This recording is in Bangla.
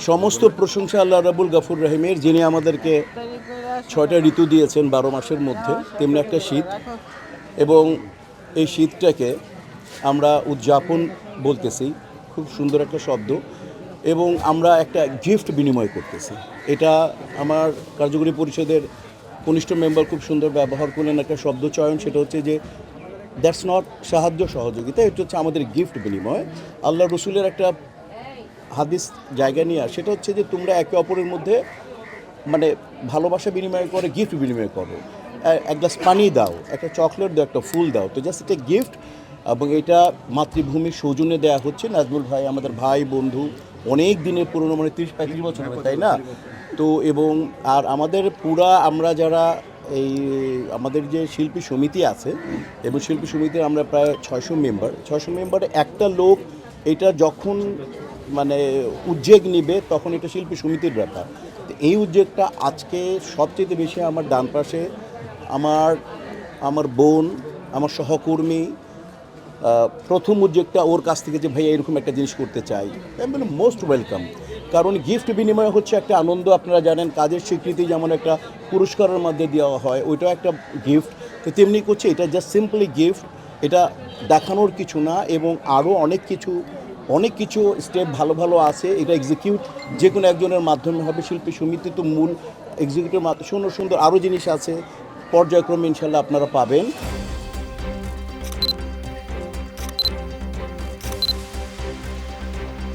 সমস্ত প্রশংসা আল্লাহ রাব্বুল গাফুর রহিমের, যিনি আমাদেরকে 6টা ঋতু দিয়েছেন 12 মাসের মধ্যে, তেমনি একটা শীত। এবং এই শীতটাকে আমরা উদযাপন বলতেছি, খুব সুন্দর একটা শব্দ। এবং আমরা একটা গিফট বিনিময় করতেছি। এটা আমার কার্যকরী পরিষদের কনিষ্ঠ মেম্বার খুব সুন্দর ব্যবহার করলেন একটা শব্দ চয়ন, সেটা হচ্ছে যে দ্যাটস নট সাহায্য সহযোগিতা, এটা হচ্ছে আমাদের গিফট বিনিময়। আল্লাহ রসুলের একটা হাদিস জায়গা নিয়ে আসে, সেটা হচ্ছে যে তোমরা একে অপরের মধ্যে মানে ভালোবাসা বিনিময় করে গিফট বিনিময় করো। এক গ্লাস পানি দাও, একটা চকলেট দাও, একটা ফুল দাও, তো জাস্ট একটা গিফট। এবং এটা মাতৃভূমির সৌজন্যে দেওয়া হচ্ছে। নাজমুল ভাই আমাদের ভাই বন্ধু, অনেক দিনের পুরনো, মানে 30-35 বছর হবে, তাই না? তো এবং আর আমাদের পুরা আমরা যারা এই আমাদের যে শিল্পী সমিতি আছে, এবং শিল্পী সমিতির আমরা প্রায় 600 মেম্বারে একটা লোক এটা যখন মানে উদ্যোগ নিবে, তখন এটা শিল্পী সমিতির ব্যাপার। তো এই উদ্যোগটা আজকে সবচেয়ে বেশি আমার ডান পাশে আমার আমার বোন, আমার সহকর্মী প্রথম উদ্যোগটা ওর কাছ থেকে, যে ভাই এরকম একটা জিনিস করতে চাই, আমি বলি মোস্ট ওয়েলকাম। কারণ গিফট বিনিময় হচ্ছে একটা আনন্দ। আপনারা জানেন কাজের স্বীকৃতি যেমন একটা পুরস্কারের মধ্যে দেওয়া হয়, ওইটাও একটা গিফট। তো তেমনি করছে এটা জাস্ট সিম্পলি গিফট, এটা দেখানোর কিছু না। এবং আরও অনেক কিছু স্টেপ ভালো ভালো আছে। এটা এক্সিকিউট যে কোনো একজনের মাধ্যমে হবে। শিল্পী সমিতি তো মূল, এক্সিকিউটিভ সুন্দর সুন্দর আরও জিনিস আছে, পর্যায়ক্রমে ইনশাল্লাহ আপনারা পাবেন।